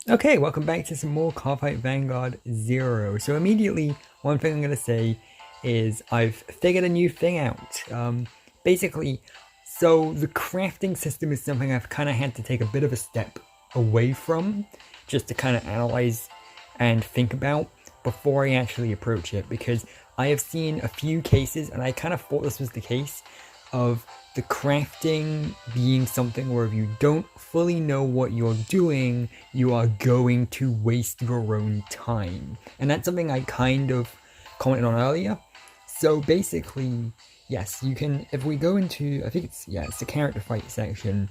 Okay, welcome back to some more Cardfight Vanguard Zero. So immediately, one thing I'm going to say is I've figured a new thing out. Basically, so the crafting system is something I've kind of had to take a bit of a step away from, just to kind of analyze and think about before I actually approach it, because I have seen a few cases, and I kind of thought this was the case, of the crafting being something where if you don't fully know what you're doing, you are going to waste your own time. And that's something I kind of commented on earlier. So basically, yes, you can, if we go into, I think it's the character fight section,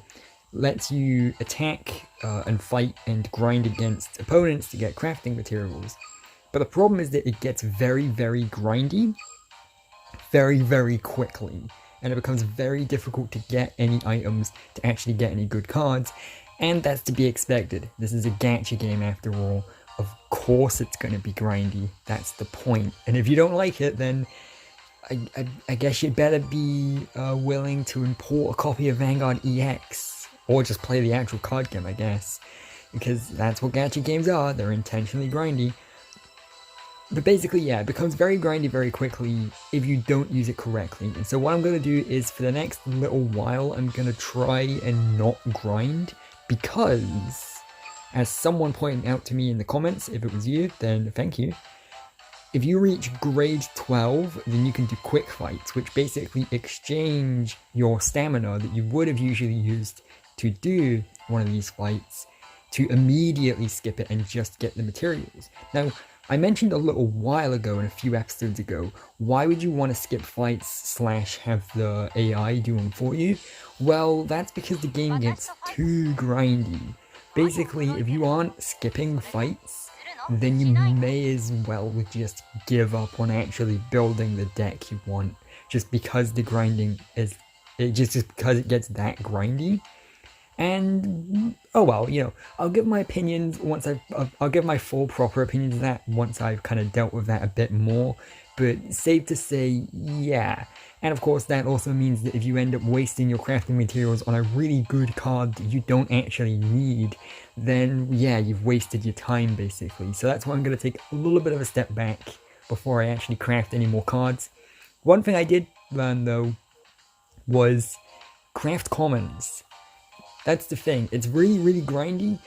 lets you attack and fight and grind against opponents to get crafting materials. But the problem is that it gets very, very grindy very, very quickly. And it becomes very difficult to get any items, to actually get any good cards, and that's to be expected. This is a gacha game after all. Of course it's going to be grindy, that's the point. And if you don't like it, then I guess you'd better be willing to import a copy of Vanguard EX, or just play the actual card game, I guess. Because that's what gacha games are, they're intentionally grindy. But basically, yeah, it becomes very grindy very quickly if you don't use it correctly. And so what I'm going to do is, for the next little while, I'm going to try and not grind, because, as someone pointed out to me in the comments, if it was you, then thank you, if you reach grade 12, then you can do quick fights, which basically exchange your stamina that you would have usually used to do one of these fights, to immediately skip it and just get the materials. Now, I mentioned a little while ago, and a few episodes ago, why would you want to skip fights / have the AI do them for you? Well, that's because the game gets too grindy. Basically, if you aren't skipping fights, then you may as well just give up on actually building the deck you want, just because the grinding is, just because it gets that grindy. And oh well, you know, I'll give my opinions once I'll give my full proper opinions of that once I've kind of dealt with that a bit more. But safe to say, yeah. And of course, that also means that if you end up wasting your crafting materials on a really good card that you don't actually need, then yeah, you've wasted your time basically. So that's why I'm going to take a little bit of a step back before I actually craft any more cards. One thing I did learn though was craft commons. That's the thing, it's really, really grindy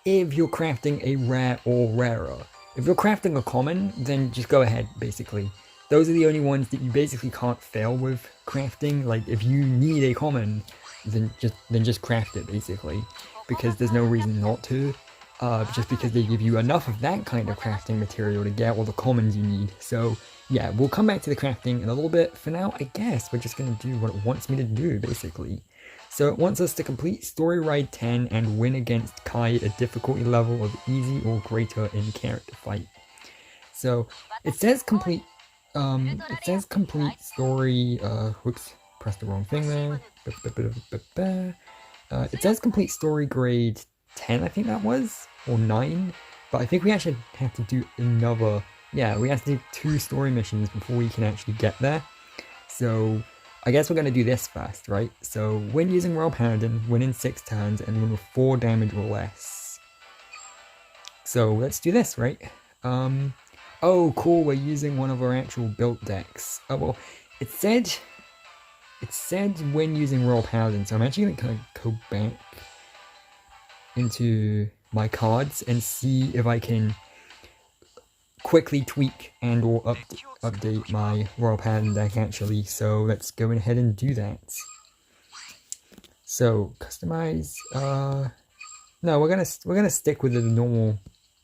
if you're crafting a rare or rarer. If you're crafting a common, then just go ahead, basically. Those are the only ones that you basically can't fail with crafting. Like, if you need a common, then just craft it, basically. Because there's no reason not to. Just because they give you enough of that kind of crafting material to get all the commons you need. So, yeah, we'll come back to the crafting in a little bit. For now, I guess we're just going to do what it wants me to do, basically. So it wants us to complete Story Ride 10 and win against Kai at a difficulty level of easy or greater in character fight. So it says complete story, whoops, pressed the wrong thing there. It says complete story grade 10, I think that was, or 9, but I think we actually have to do another, yeah, we have to do 2 story missions before we can actually get there. So I guess we're going to do this first, right? So, win using Royal Paladin, win in 6 turns, and win with 4 damage or less. So, let's do this, right? Oh, cool, we're using one of our actual built decks. Oh, well, it said when using Royal Paladin, so I'm actually going to kind of go back into my cards and see if I can quickly tweak and or update my Royal Paladin deck actually, so let's go ahead and do that. So customize, no, we're gonna stick with the normal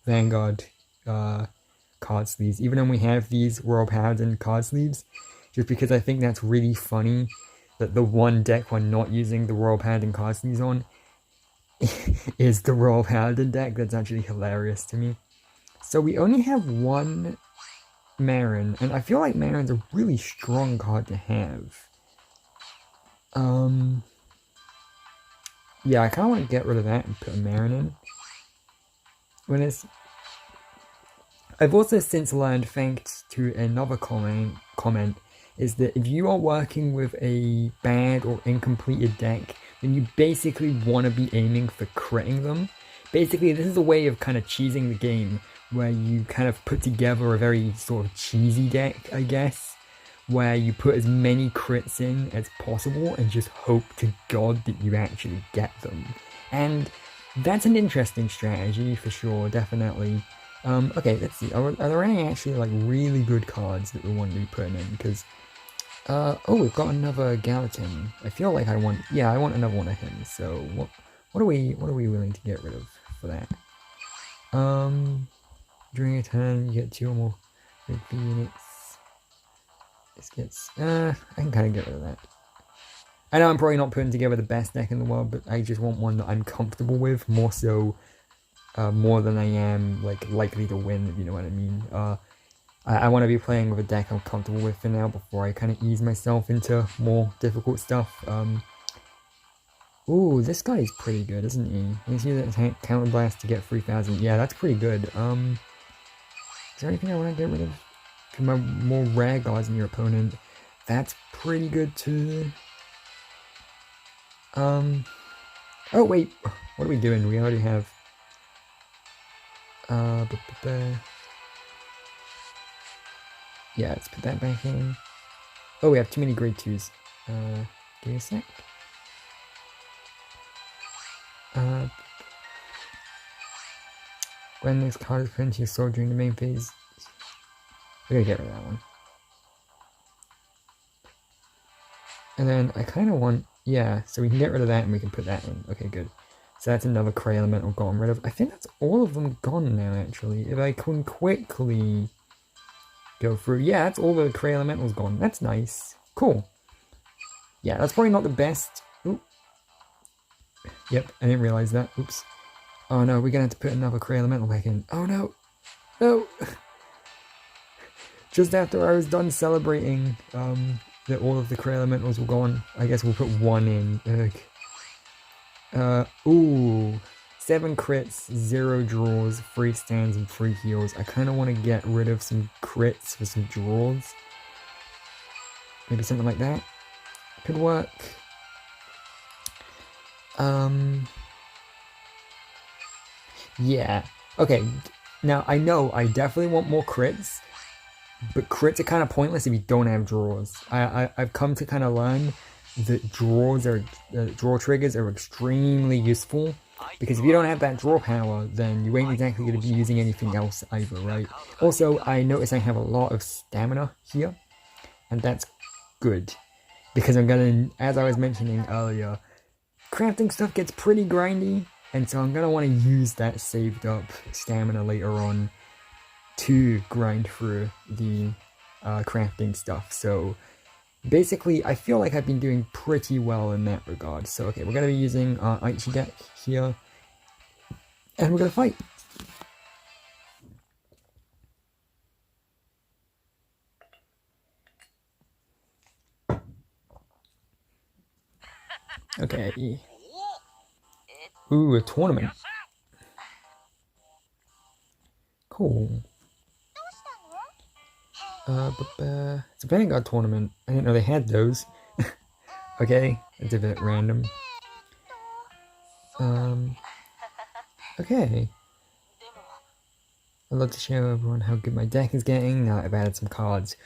Vanguard card sleeves, even though we have these Royal Paladin card sleeves, just because I think that's really funny that the one deck we're not using the Royal Paladin card sleeves on is the Royal Paladin deck. That's actually hilarious to me. So we only have one Marin, and I feel like Marin's a really strong card to have. Yeah, I kind of want to get rid of that and put a Marin in. I've also since learned, thanks to another comment, is that if you are working with a bad or incompleted deck, then you basically want to be aiming for critting them, Basically, this is a way of kind of cheesing the game, where you kind of put together a very sort of cheesy deck, I guess, where you put as many crits in as possible and just hope to God that you actually get them. And that's an interesting strategy for sure, definitely. Okay, let's see. Are there any actually like really good cards that we want to be putting in? Because, oh, we've got another Gallatin. I feel like I want another one of him. So what are we willing to get rid of for that? During a turn, you get 2 or more big units. This gets, I can kind of get rid of that. I know I'm probably not putting together the best deck in the world, but I just want one that I'm comfortable with, more so, more than I am, like, likely to win, if you know what I mean. I want to be playing with a deck I'm comfortable with for now, before I kind of ease myself into more difficult stuff. Ooh, this guy is pretty good, isn't he? He's using that Counter Blast to get 3,000. Yeah, that's pretty good. Is there anything I want to get rid of? My more rare guys than your opponent. That's pretty good too. Oh wait, what are we doing? We already have. Yeah, let's put that back in. Oh, we have too many grade 2s. Give me a sec. When this card is put into your sword during the main phase, we're gonna get rid of that one. And then I kind of want, yeah, so we can get rid of that and we can put that in. Okay, good. So that's another Cray Elemental gotten rid of. I think that's all of them gone now, actually. If I can quickly go through. Yeah, that's all the Cray Elementals gone. That's nice. Cool. Yeah, that's probably not the best. Oop. Yep, I didn't realize that. Oops. Oh no, we're gonna have to put another Cray Elemental back in. Oh no. No. Just after I was done celebrating that all of the Cray Elementals were gone, I guess we'll put one in. Ugh. Ooh. 7 crits, 0 draws, 3 stands, and 3 heals. I kind of want to get rid of some crits for some draws. Maybe something like that. Could work. Yeah. Okay. Now, I know I definitely want more crits, but crits are kind of pointless if you don't have draws. I've come to kind of learn that draw triggers are extremely useful, because if you don't have that draw power, then you ain't exactly going to be using anything else either, right? Also, I notice I have a lot of stamina here, and that's good, because I'm gonna, as I was mentioning earlier, crafting stuff gets pretty grindy, and so I'm gonna want to use that saved up stamina later on to grind through the crafting stuff. So basically, I feel like I've been doing pretty well in that regard. So okay, we're gonna be using our Aichi deck here, and we're gonna fight. Okay. Ooh, a tournament. Cool. It's a Vanguard tournament. I didn't know they had those. Okay, it's a bit random. Okay. I'd love to show everyone how good my deck is getting now that I've added some cards.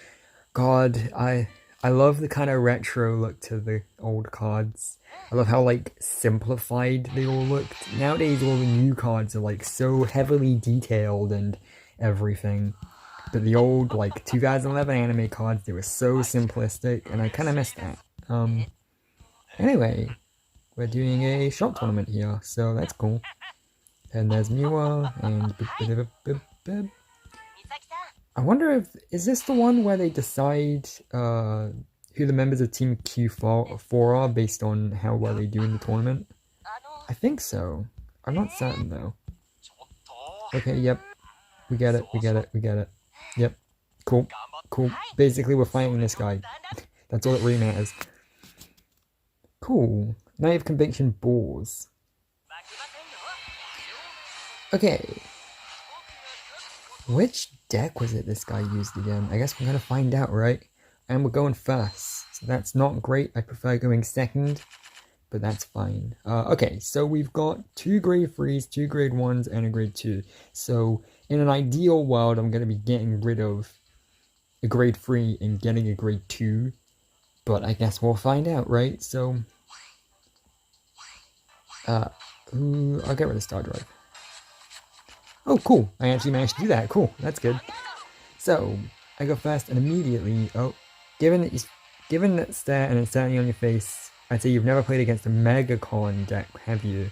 God, I love the kind of retro look to the old cards. I love how, like, simplified they all looked. Nowadays, all the new cards are, like, so heavily detailed and everything. But the old, like, 2011 anime cards, they were so simplistic, and I kind of missed that. Anyway, we're doing a shop tournament here, so that's cool. And there's Miwa, and... I wonder if, is this the one where they decide who the members of Team Q4 are based on how well they do in the tournament? I think so. I'm not certain though. Okay, yep. We get it. Yep. Cool. Basically, we're fighting this guy. That's all that really matters. Cool. Now you have Conviction Balls. Okay. Which deck was it this guy used again? I guess we're gonna find out, right? And we're going first. So that's not great. I prefer going second. but that's fine. Okay, so we've got 2 grade 3s, 2 grade 1s, and a grade 2. So in an ideal world, I'm going to be getting rid of a grade 3 and getting a grade 2. But I guess we'll find out, right? So, I'll get rid of Star Drive. Oh, cool. I actually managed to do that. Cool. That's good. So, I go first and immediately, given that stare and it's certainly on your face, I'd say you've never played against a Megacolony deck, have you?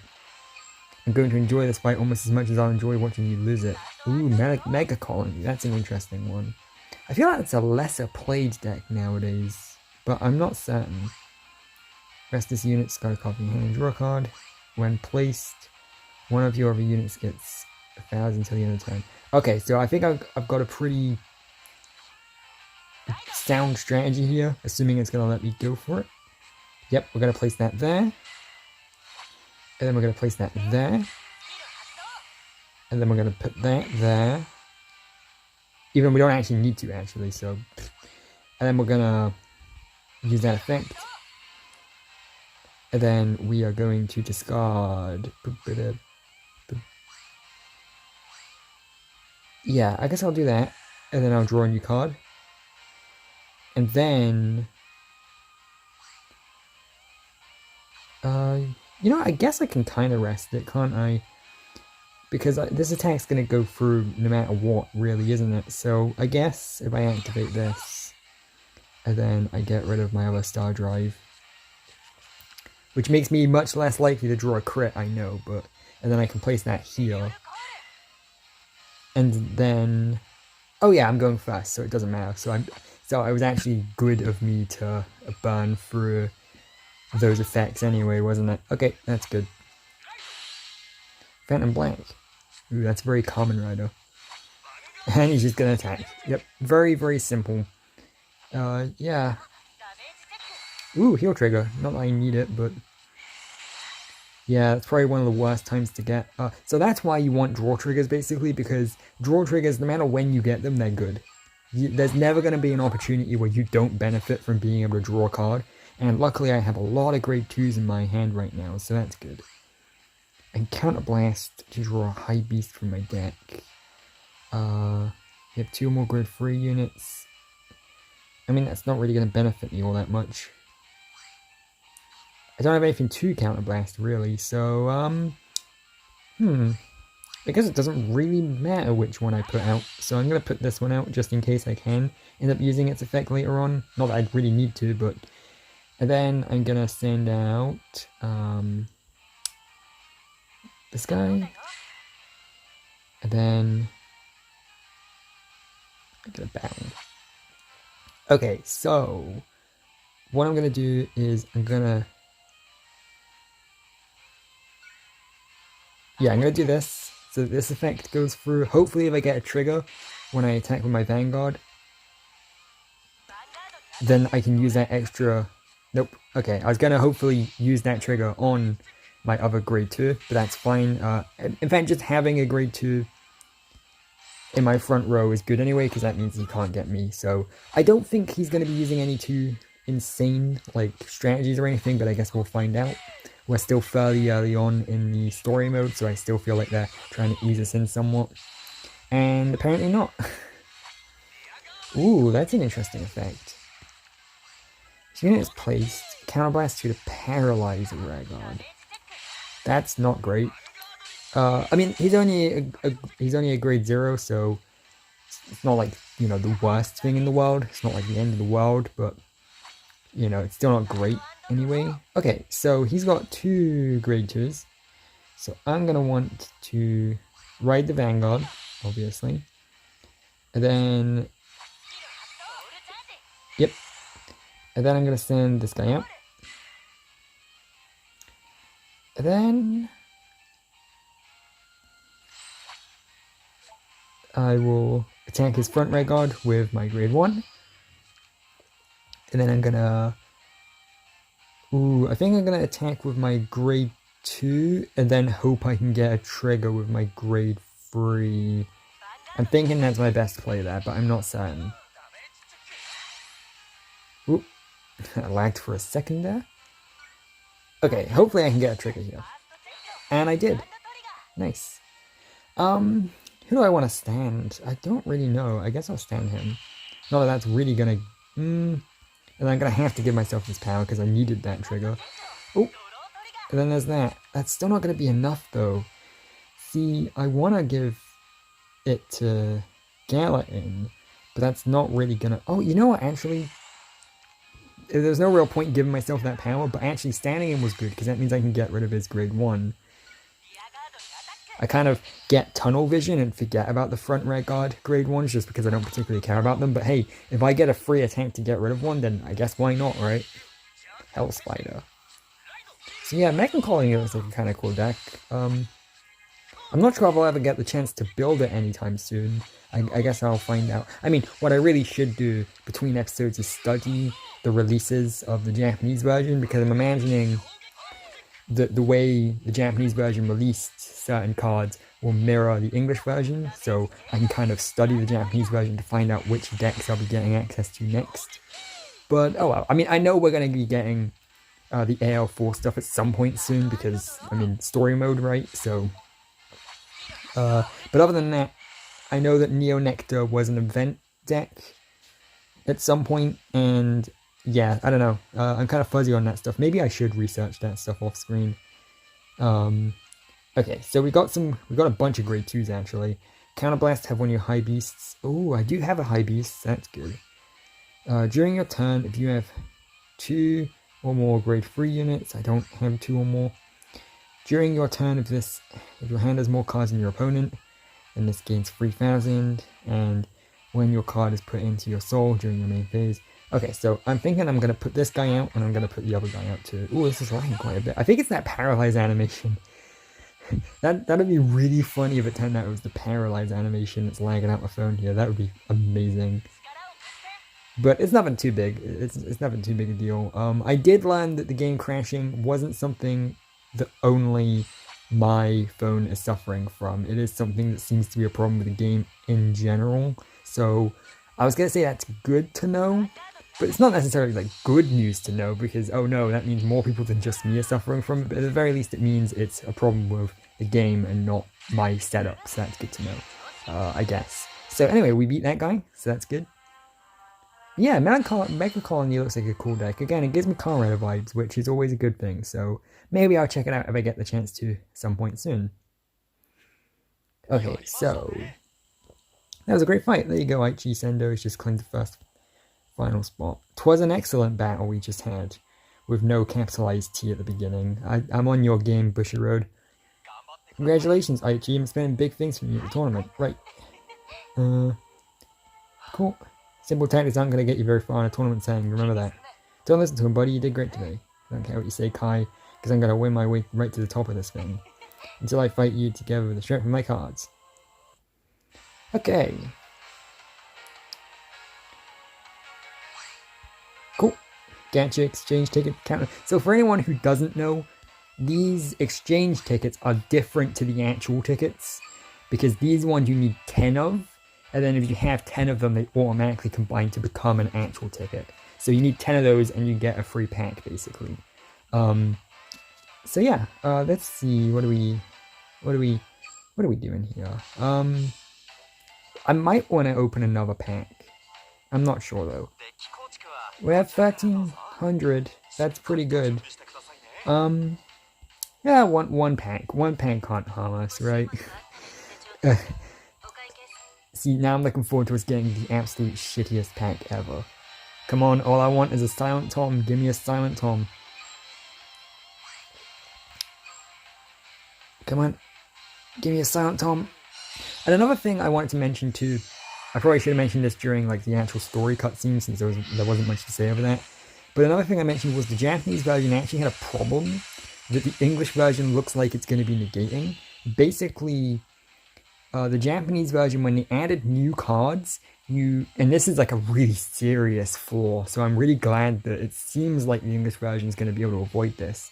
I'm going to enjoy this fight almost as much as I'll enjoy watching you lose it. Ooh, Megacolony. That's an interesting one. I feel like it's a lesser played deck nowadays, but I'm not certain. Rest this unit, discard a card from your hand and draw a card. When placed, one of your other units gets 1,000 until the end of the turn. Okay, so I think I've got a pretty sound strategy here, assuming it's going to let me go for it. Yep, we're going to place that there. And then we're going to place that there. And then we're going to put that there. Even we don't actually need to, actually, so... And then we're going to use that effect. And then we are going to discard... Yeah, I guess I'll do that. And then I'll draw a new card. And then... you know, I guess I can kind of rest it, can't I? Because this attack's going to go through no matter what, really, isn't it? So, I guess if I activate this, and then I get rid of my other Star Drive, which makes me much less likely to draw a crit, I know, but... And then I can place that here. And then... Oh yeah, I'm going first, so it doesn't matter. So it was actually good of me to burn through those effects anyway, wasn't it? Okay, that's good. Phantom Black. Ooh, that's very common, Rider. And he's just gonna attack. Yep, very, very simple. Yeah. Ooh, heal trigger. Not that I need it, but... Yeah, it's probably one of the worst times to get... so that's why you want draw triggers, basically, because draw triggers, no matter when you get them, they're good. There's never going to be an opportunity where you don't benefit from being able to draw a card, and luckily I have a lot of grade 2s in my hand right now, so that's good. And Counterblast to draw a High Beast from my deck. You have 2 more grade 3 units. I mean, that's not really going to benefit me all that much. I don't have anything to counterblast, really, so, I guess it doesn't really matter which one I put out, so I'm going to put this one out just in case I can end up using its effect later on. Not that I'd really need to, but... And then I'm going to send out, this guy. And then... I'm going to bound. Okay, so... What I'm going to do is I'm going to... Yeah, I'm going to do this, so this effect goes through. Hopefully if I get a trigger when I attack with my Vanguard, then I can use that extra... Nope, okay, I was going to hopefully use that trigger on my other grade 2, but that's fine. In fact, just having a grade 2 in my front row is good anyway, because that means he can't get me, so... I don't think he's going to be using any too insane, like, strategies or anything, but I guess we'll find out. We're still fairly early on in the story mode, so I still feel like they're trying to ease us in somewhat. And apparently not. Ooh, that's an interesting effect. This unit is placed. Counterblast to paralyze a Ragard. That's not great. I mean, he's only a grade 0, so it's not like, you know, the worst thing in the world. It's not like the end of the world, but, you know, it's still not great. Anyway, okay, so he's got 2 grade 2s, so I'm going to want to ride the Vanguard, obviously, and then, yep, and then I'm going to send this guy out, and then I will attack his front Vanguard with my grade 1, and then I'm going to... Ooh, I think I'm going to attack with my grade 2, and then hope I can get a trigger with my grade 3. I'm thinking that's my best play there, but I'm not certain. Ooh, I lagged for a second there. Okay, hopefully I can get a trigger here. And I did. Nice. Who do I want to stand? I don't really know. I guess I'll stand him. Not that that's really gonna... and I'm gonna have to give myself this power because I needed that trigger. Oh! And then there's that. That's still not gonna be enough, though. See, I want to give it to Gallatin, but that's not really gonna... Oh, you know what, actually... There's no real point giving myself that power, but actually standing him was good, because that means I can get rid of his grade 1. I kind of get tunnel vision and forget about the front rear guard grade 1s just because I don't particularly care about them, but hey, if I get a free attack to get rid of one, then I guess why not, right? Hell Spider. So yeah, Megacolony looks like a kind of cool deck. I'm not sure if I'll ever get the chance to build it anytime soon. I guess I'll find out. I mean, what I really should do between episodes is study the releases of the Japanese version, because I'm imagining the way the Japanese version released certain cards will mirror the English version, so I can kind of study the Japanese version to find out which decks I'll be getting access to next. But, oh well, I mean, I know we're going to be getting the AL4 stuff at some point soon, because, I mean, story mode, right? So, but other than that, I know that Neo Nectar was an event deck at some point, and yeah, I don't know. I'm kind of fuzzy on that stuff. Maybe I should research that stuff off screen. Okay, so we got a bunch of grade 2s actually. Counterblast, have one of your high beasts. Oh, I do have a high beast. That's good. During your turn, if you have 2 or more grade 3 units, I don't have 2 or more. During your turn, if your hand has more cards than your opponent, then this gains 3,000. And when your card is put into your soul during your main phase. Okay, so I'm thinking I'm going to put this guy out, and I'm going to put the other guy out too. Ooh, this is lagging quite a bit. I think it's that paralyze animation. That'd be really funny if it turned out it was the paralyze animation that's lagging out my phone here. That would be amazing. But it's nothing too big. It's nothing too big a deal. I did learn that the game crashing wasn't something that only my phone is suffering from. It is something that seems to be a problem with the game in general. So I was going to say that's good to know, but it's not necessarily like good news to know, because oh no, that means more people than just me are suffering from it. But at the very least, it means it's a problem with the game and not my setup. So that's good to know, I guess. So anyway, we beat that guy, so that's good. Yeah, Megacolony looks like a cool deck. Again, it gives me Kamen Rider vibes, which is always a good thing. So maybe I'll check it out if I get the chance to at some point soon. Okay, so that was a great fight. There you go, Aichi Sendo has just claimed the first final spot. 'Twas an excellent battle we just had, with no capitalized T at the beginning. I'm on your game, Bushy Road. Congratulations, Aichi, I'm expecting big things from you at the tournament. Right. Cool. Simple tactics aren't going to get you very far in a tournament setting, remember that. Don't listen to him, buddy, you did great today. I don't care what you say, Kai, because I'm going to win my way right to the top of this thing. Until I fight you together with the strength of my cards. Okay. Cool. Gacha exchange ticket counter. So for anyone who doesn't know, these exchange tickets are different to the actual tickets, because these ones you need 10 of, and then if you have 10 of them, they automatically combine to become an actual ticket. So you need 10 of those and you get a free pack, basically. So yeah, let's see, what are we doing here? I might want to open another pack. I'm not sure though. We have 1,300. That's pretty good. Yeah, one pack. One pack can't harm us, right? See, now I'm looking forward to us getting the absolute shittiest pack ever. Come on, all I want is a Silent Tom. Give me a Silent Tom. Come on. Give me a Silent Tom. And another thing I wanted to mention too, I probably should have mentioned this during like the actual story cutscene, since there wasn't much to say over that. But another thing I mentioned was the Japanese version actually had a problem that the English version looks like it's going to be negating. Basically, the Japanese version, when they added new cards, and this is like a really serious flaw, so I'm really glad that it seems like the English version is going to be able to avoid this.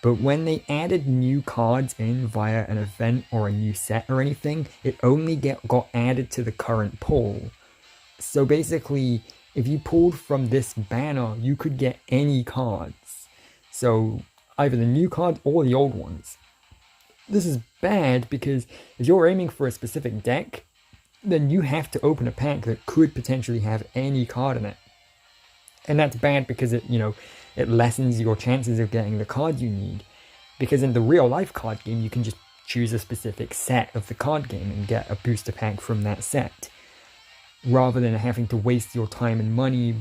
But when they added new cards in via an event or a new set or anything, it only got added to the current pool. So basically, if you pulled from this banner, you could get any cards. So either the new cards or the old ones. This is bad because if you're aiming for a specific deck, then you have to open a pack that could potentially have any card in it. And that's bad because it lessens your chances of getting the card you need. Because in the real life card game, you can just choose a specific set of the card game and get a booster pack from that set, rather than having to waste your time and money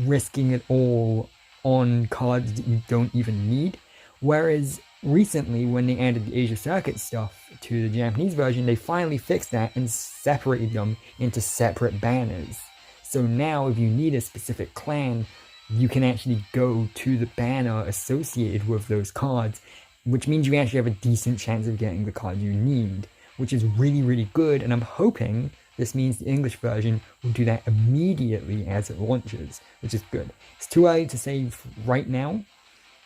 risking it all on cards that you don't even need. Whereas recently, when they added the Asia Circuit stuff to the Japanese version, they finally fixed that and separated them into separate banners. So now if you need a specific clan, you can actually go to the banner associated with those cards, which means you actually have a decent chance of getting the card you need, which is really, really good. And I'm hoping this means the English version will do that immediately as it launches, which is good. It's too early to say right now,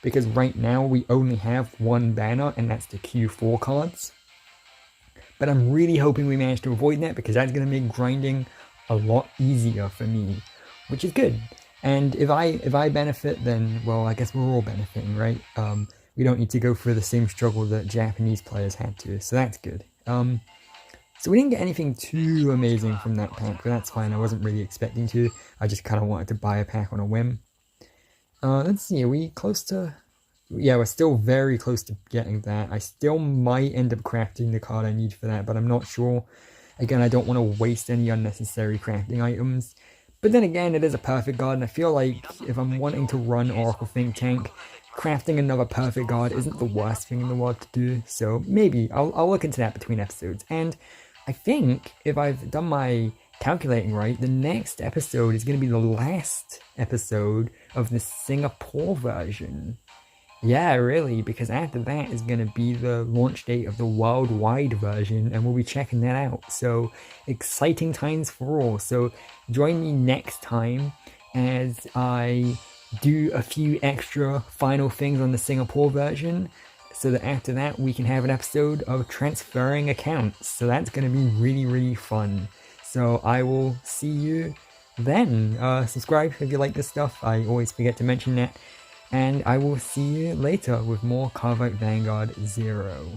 because right now we only have one banner, and that's the Q4 cards. But I'm really hoping we manage to avoid that, because that's going to make grinding a lot easier for me, which is good. And if I benefit, then, well, I guess we're all benefiting, right? We don't need to go through the same struggle that Japanese players had to, so that's good. So we didn't get anything too amazing from that pack, but that's fine. I wasn't really expecting to. I just kind of wanted to buy a pack on a whim. Let's see, are we close to... Yeah, we're still very close to getting that. I still might end up crafting the card I need for that, but I'm not sure. Again, I don't want to waste any unnecessary crafting items. But then again, it is a perfect guard, and I feel like if I'm wanting to run Oracle Think Tank, crafting another perfect guard isn't the worst thing in the world to do. So maybe I'll look into that between episodes. And I think if I've done my calculating right, the next episode is going to be the last episode of the Singapore version. Yeah, really, because after that is going to be the launch date of the worldwide version, and we'll be checking that out. So, exciting times for all. So, join me next time as I do a few extra final things on the Singapore version, so that after that we can have an episode of transferring accounts. So that's going to be really, really fun. So I will see you then. Subscribe if you like this stuff. I always forget to mention that. And I will see you later with more Cardfight Vanguard Zero.